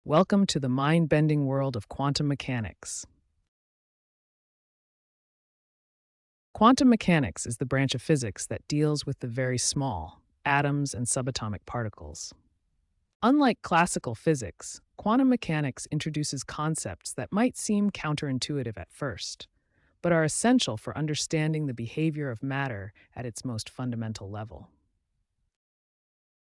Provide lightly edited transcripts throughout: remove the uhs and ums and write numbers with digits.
Welcome to the mind-bending world of quantum mechanics. Quantum mechanics is the branch of physics that deals with the very small, atoms and subatomic particles. Unlike classical physics, quantum mechanics introduces concepts that might seem counterintuitive at first, but are essential for understanding the behavior of matter at its most fundamental level.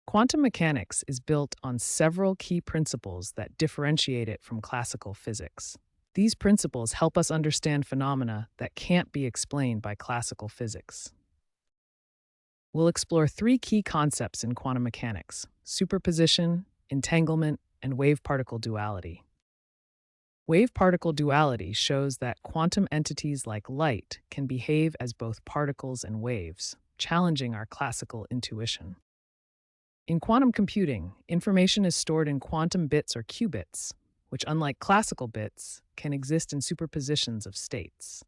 Quantum mechanics is built on several key principles that differentiate it from classical physics. These principles help us understand phenomena that can't be explained by classical physics. We'll explore three key concepts in quantum mechanics: superposition, entanglement, and wave-particle duality. Wave-particle duality shows that quantum entities like light can behave as both particles and waves, challenging our classical intuition. In quantum computing, information is stored in quantum bits or qubits, which, unlike classical bits, can exist in superpositions of states.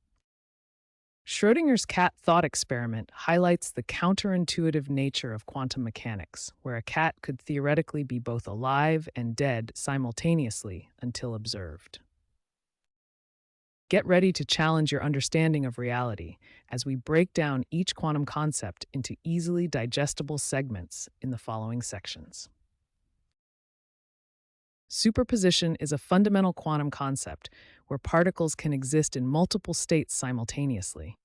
Schrödinger's cat thought experiment highlights the counterintuitive nature of quantum mechanics, where a cat could theoretically be both alive and dead simultaneously until observed. Get ready to challenge your understanding of reality as we break down each quantum concept into easily digestible segments in the following sections. Superposition is a fundamental quantum concept where particles can exist in multiple states simultaneously.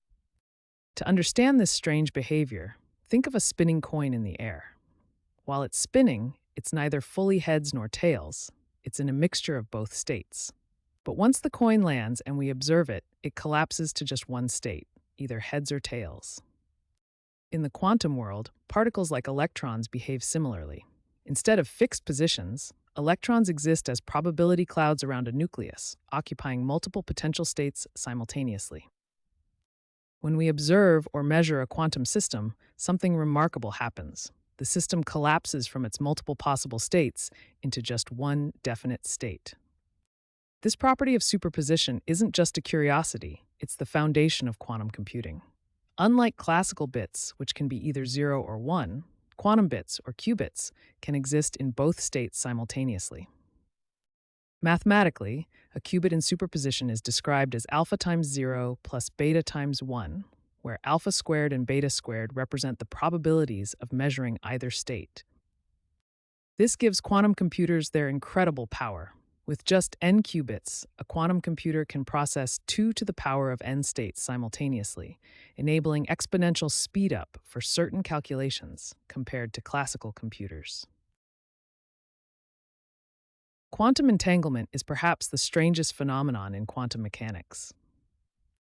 To understand this strange behavior, think of a spinning coin in the air. While it's spinning, it's neither fully heads nor tails. It's in a mixture of both states. But once the coin lands and we observe it, it collapses to just one state, either heads or tails. In the quantum world, particles like electrons behave similarly. Instead of fixed positions, electrons exist as probability clouds around a nucleus, occupying multiple potential states simultaneously. When we observe or measure a quantum system, something remarkable happens. The system collapses from its multiple possible states into just one definite state. This property of superposition isn't just a curiosity, it's the foundation of quantum computing. Unlike classical bits, which can be either 0 or 1, quantum bits, or qubits, can exist in both states simultaneously. Mathematically, a qubit in superposition is described as alpha times 0 plus beta times 1, where alpha squared and beta squared represent the probabilities of measuring either state. This gives quantum computers their incredible power. With just n qubits, a quantum computer can process 2 to the power of n states simultaneously, enabling exponential speedup for certain calculations compared to classical computers. Quantum entanglement is perhaps the strangest phenomenon in quantum mechanics.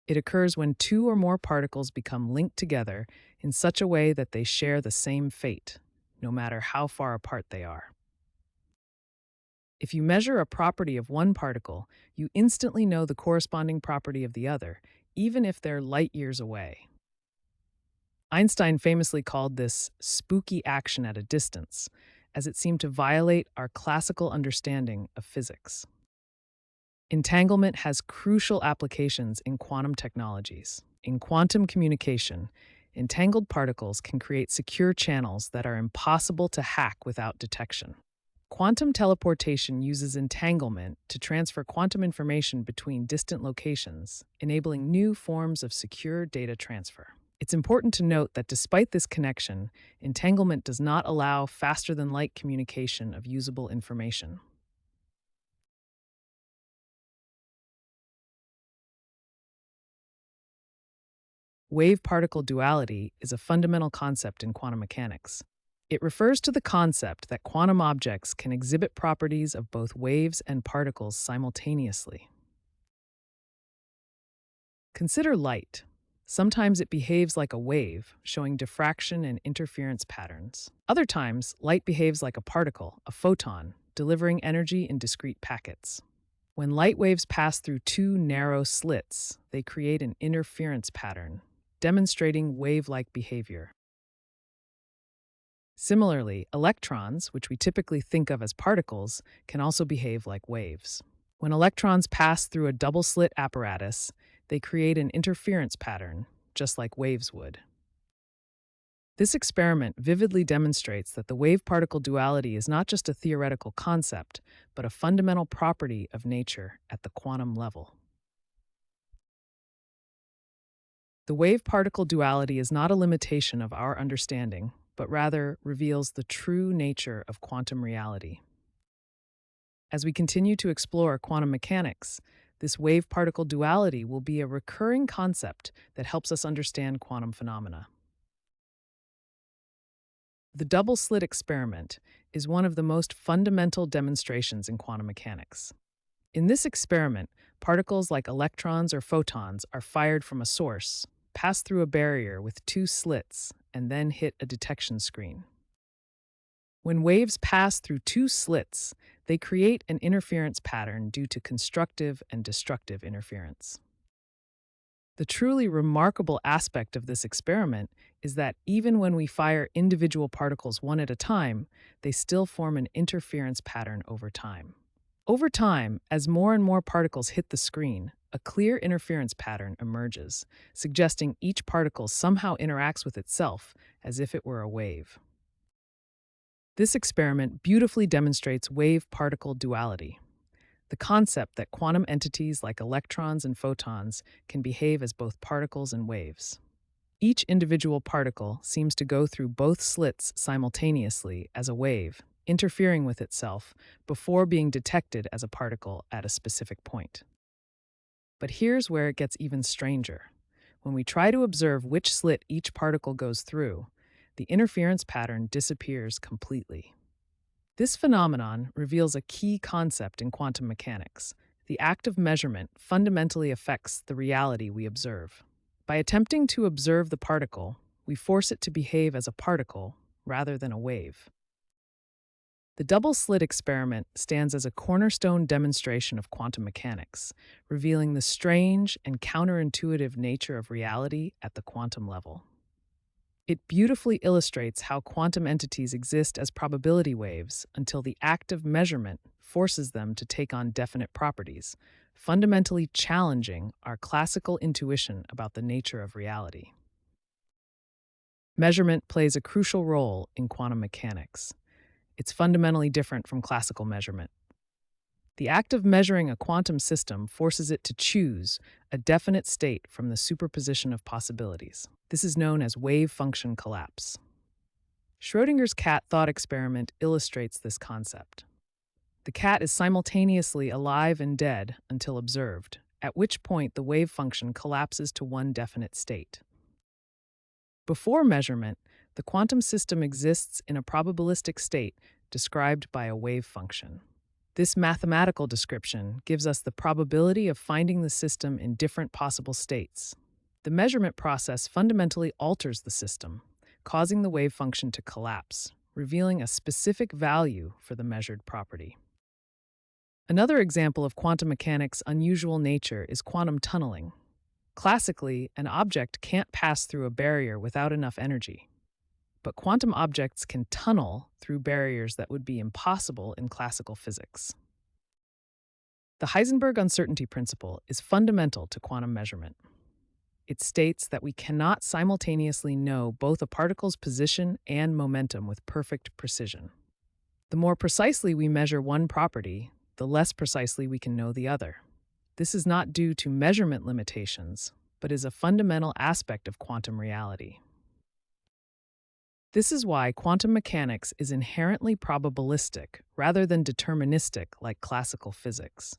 It occurs when two or more particles become linked together in such a way that they share the same fate, no matter how far apart they are. If you measure a property of one particle, you instantly know the corresponding property of the other, even if they're light years away. Einstein famously called this spooky action at a distance, as it seemed to violate our classical understanding of physics. Entanglement has crucial applications in quantum technologies. In quantum communication, entangled particles can create secure channels that are impossible to hack without detection. Quantum teleportation uses entanglement to transfer quantum information between distant locations, enabling new forms of secure data transfer. It's important to note that despite this connection, entanglement does not allow faster-than-light communication of usable information. Wave-particle duality is a fundamental concept in quantum mechanics. It refers to the concept that quantum objects can exhibit properties of both waves and particles simultaneously. Consider light. Sometimes it behaves like a wave, showing diffraction and interference patterns. Other times, light behaves like a particle, a photon, delivering energy in discrete packets. When light waves pass through two narrow slits, they create an interference pattern, demonstrating wave-like behavior. Similarly, electrons, which we typically think of as particles, can also behave like waves. When electrons pass through a double-slit apparatus, they create an interference pattern, just like waves would. This experiment vividly demonstrates that the wave-particle duality is not just a theoretical concept, but a fundamental property of nature at the quantum level. The wave-particle duality is not a limitation of our understanding, but rather reveals the true nature of quantum reality. As we continue to explore quantum mechanics, this wave-particle duality will be a recurring concept that helps us understand quantum phenomena. The double-slit experiment is one of the most fundamental demonstrations in quantum mechanics. In this experiment, particles like electrons or photons are fired from a source, pass through a barrier with two slits, and then hit a detection screen. When waves pass through two slits, they create an interference pattern due to constructive and destructive interference. The truly remarkable aspect of this experiment is that even when we fire individual particles one at a time, they still form an interference pattern over time. Over time, as more and more particles hit the screen, a clear interference pattern emerges, suggesting each particle somehow interacts with itself as if it were a wave. This experiment beautifully demonstrates wave-particle duality, the concept that quantum entities like electrons and photons can behave as both particles and waves. Each individual particle seems to go through both slits simultaneously as a wave, interfering with itself before being detected as a particle at a specific point. But here's where it gets even stranger. When we try to observe which slit each particle goes through, the interference pattern disappears completely. This phenomenon reveals a key concept in quantum mechanics. The act of measurement fundamentally affects the reality we observe. By attempting to observe the particle, we force it to behave as a particle rather than a wave. The double-slit experiment stands as a cornerstone demonstration of quantum mechanics, revealing the strange and counterintuitive nature of reality at the quantum level. It beautifully illustrates how quantum entities exist as probability waves until the act of measurement forces them to take on definite properties, fundamentally challenging our classical intuition about the nature of reality. Measurement plays a crucial role in quantum mechanics. It's fundamentally different from classical measurement. The act of measuring a quantum system forces it to choose a definite state from the superposition of possibilities. This is known as wave function collapse. Schrödinger's cat thought experiment illustrates this concept. The cat is simultaneously alive and dead until observed, at which point the wave function collapses to one definite state. Before measurement, the quantum system exists in a probabilistic state described by a wave function. This mathematical description gives us the probability of finding the system in different possible states. The measurement process fundamentally alters the system, causing the wave function to collapse, revealing a specific value for the measured property. Another example of quantum mechanics' unusual nature is quantum tunneling. Classically, an object can't pass through a barrier without enough energy. But quantum objects can tunnel through barriers that would be impossible in classical physics. The Heisenberg uncertainty principle is fundamental to quantum measurement. It states that we cannot simultaneously know both a particle's position and momentum with perfect precision. The more precisely we measure one property, the less precisely we can know the other. This is not due to measurement limitations, but is a fundamental aspect of quantum reality. This is why quantum mechanics is inherently probabilistic rather than deterministic like classical physics.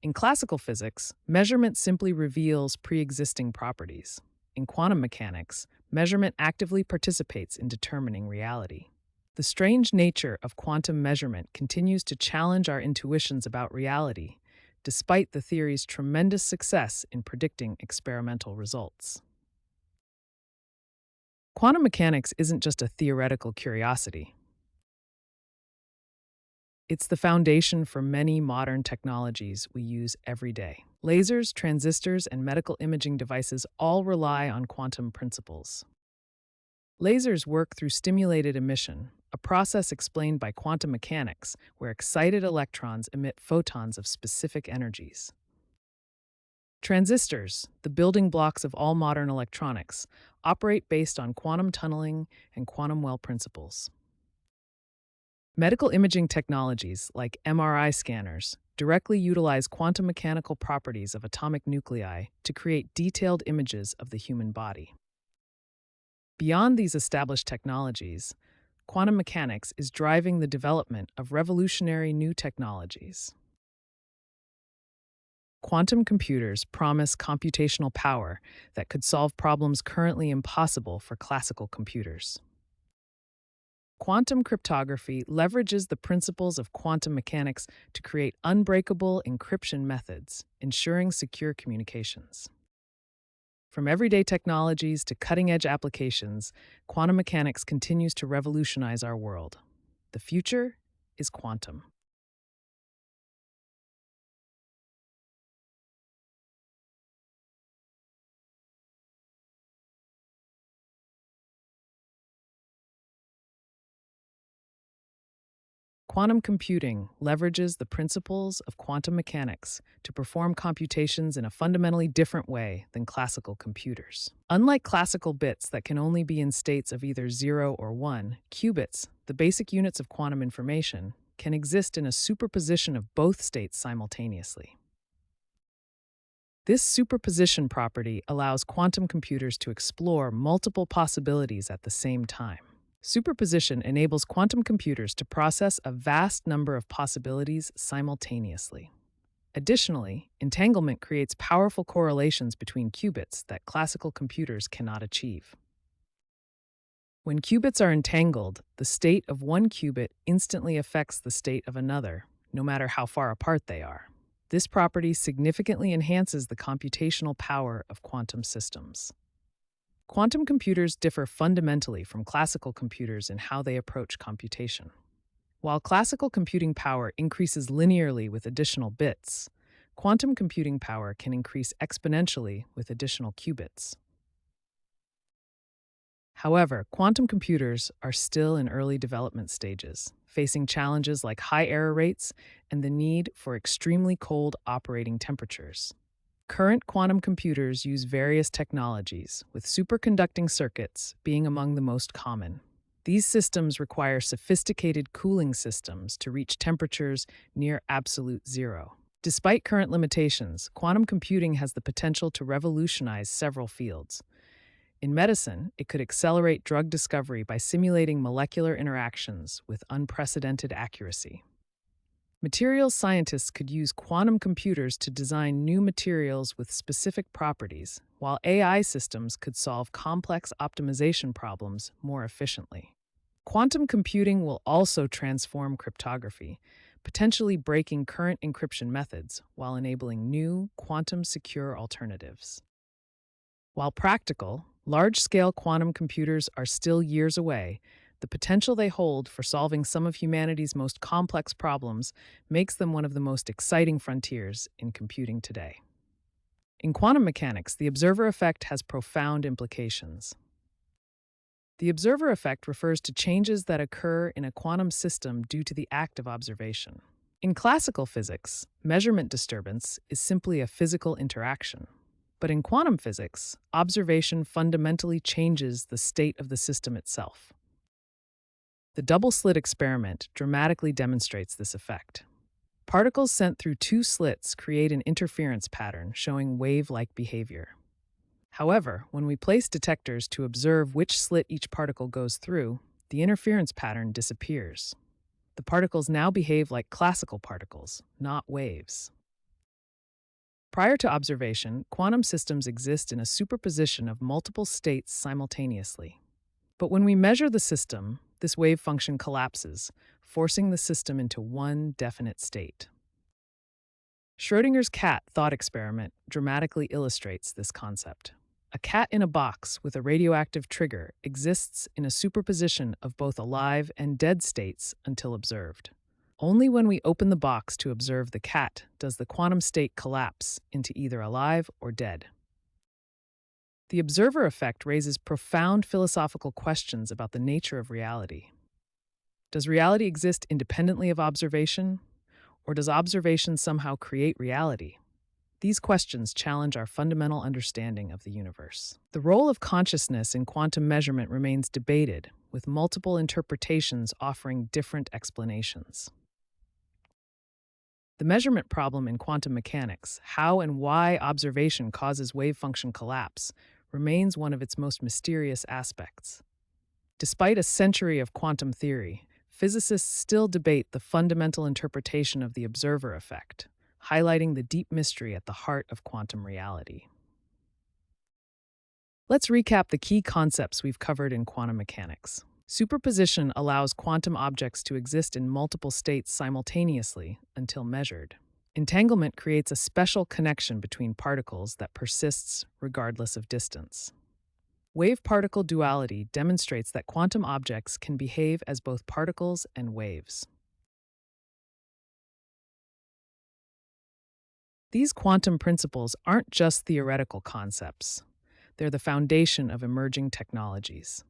In classical physics, measurement simply reveals pre-existing properties. In quantum mechanics, measurement actively participates in determining reality. The strange nature of quantum measurement continues to challenge our intuitions about reality, despite the theory's tremendous success in predicting experimental results. Quantum mechanics isn't just a theoretical curiosity. It's the foundation for many modern technologies we use every day. Lasers, transistors, and medical imaging devices all rely on quantum principles. Lasers work through stimulated emission, a process explained by quantum mechanics, where excited electrons emit photons of specific energies. Transistors, the building blocks of all modern electronics, operate based on quantum tunneling and quantum well principles. Medical imaging technologies, like MRI scanners, directly utilize quantum mechanical properties of atomic nuclei to create detailed images of the human body. Beyond these established technologies, quantum mechanics is driving the development of revolutionary new technologies. Quantum computers promise computational power that could solve problems currently impossible for classical computers. Quantum cryptography leverages the principles of quantum mechanics to create unbreakable encryption methods, ensuring secure communications. From everyday technologies to cutting-edge applications, quantum mechanics continues to revolutionize our world. The future is quantum. Quantum computing leverages the principles of quantum mechanics to perform computations in a fundamentally different way than classical computers. Unlike classical bits that can only be in states of either 0 or 1, qubits, the basic units of quantum information, can exist in a superposition of both states simultaneously. This superposition property allows quantum computers to explore multiple possibilities at the same time. Superposition enables quantum computers to process a vast number of possibilities simultaneously. Additionally, entanglement creates powerful correlations between qubits that classical computers cannot achieve. When qubits are entangled, the state of one qubit instantly affects the state of another, no matter how far apart they are. This property significantly enhances the computational power of quantum systems. Quantum computers differ fundamentally from classical computers in how they approach computation. While classical computing power increases linearly with additional bits, quantum computing power can increase exponentially with additional qubits. However, quantum computers are still in early development stages, facing challenges like high error rates and the need for extremely cold operating temperatures. Current quantum computers use various technologies, with superconducting circuits being among the most common. These systems require sophisticated cooling systems to reach temperatures near absolute zero. Despite current limitations, quantum computing has the potential to revolutionize several fields. In medicine, it could accelerate drug discovery by simulating molecular interactions with unprecedented accuracy. Materials scientists could use quantum computers to design new materials with specific properties, while AI systems could solve complex optimization problems more efficiently. Quantum computing will also transform cryptography, potentially breaking current encryption methods while enabling new, quantum-secure alternatives. While practical, large-scale quantum computers are still years away, the potential they hold for solving some of humanity's most complex problems makes them one of the most exciting frontiers in computing today. In quantum mechanics, the observer effect has profound implications. The observer effect refers to changes that occur in a quantum system due to the act of observation. In classical physics, measurement disturbance is simply a physical interaction. But in quantum physics, observation fundamentally changes the state of the system itself. The double-slit experiment dramatically demonstrates this effect. Particles sent through two slits create an interference pattern showing wave-like behavior. However, when we place detectors to observe which slit each particle goes through, the interference pattern disappears. The particles now behave like classical particles, not waves. Prior to observation, quantum systems exist in a superposition of multiple states simultaneously. But when we measure the system, this wave function collapses, forcing the system into one definite state. Schrödinger's cat thought experiment dramatically illustrates this concept. A cat in a box with a radioactive trigger exists in a superposition of both alive and dead states until observed. Only when we open the box to observe the cat does the quantum state collapse into either alive or dead. The observer effect raises profound philosophical questions about the nature of reality. Does reality exist independently of observation, or does observation somehow create reality? These questions challenge our fundamental understanding of the universe. The role of consciousness in quantum measurement remains debated, with multiple interpretations offering different explanations. The measurement problem in quantum mechanics, how and why observation causes wave function collapse, remains one of its most mysterious aspects. Despite a century of quantum theory, physicists still debate the fundamental interpretation of the observer effect, highlighting the deep mystery at the heart of quantum reality. Let's recap the key concepts we've covered in quantum mechanics. Superposition allows quantum objects to exist in multiple states simultaneously until measured. Entanglement creates a special connection between particles that persists regardless of distance. Wave-particle duality demonstrates that quantum objects can behave as both particles and waves. These quantum principles aren't just theoretical concepts. They're the foundation of emerging technologies.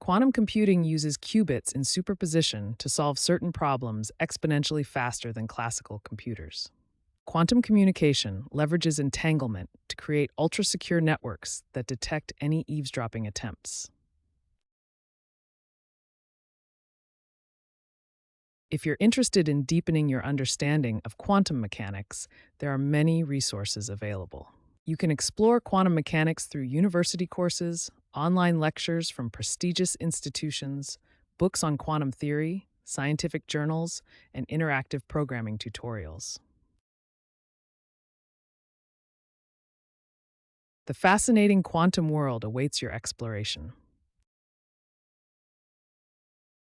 Quantum computing uses qubits in superposition to solve certain problems exponentially faster than classical computers. Quantum communication leverages entanglement to create ultra-secure networks that detect any eavesdropping attempts. If you're interested in deepening your understanding of quantum mechanics, there are many resources available. You can explore quantum mechanics through university courses, online lectures from prestigious institutions, books on quantum theory, scientific journals, and interactive programming tutorials. The fascinating quantum world awaits your exploration.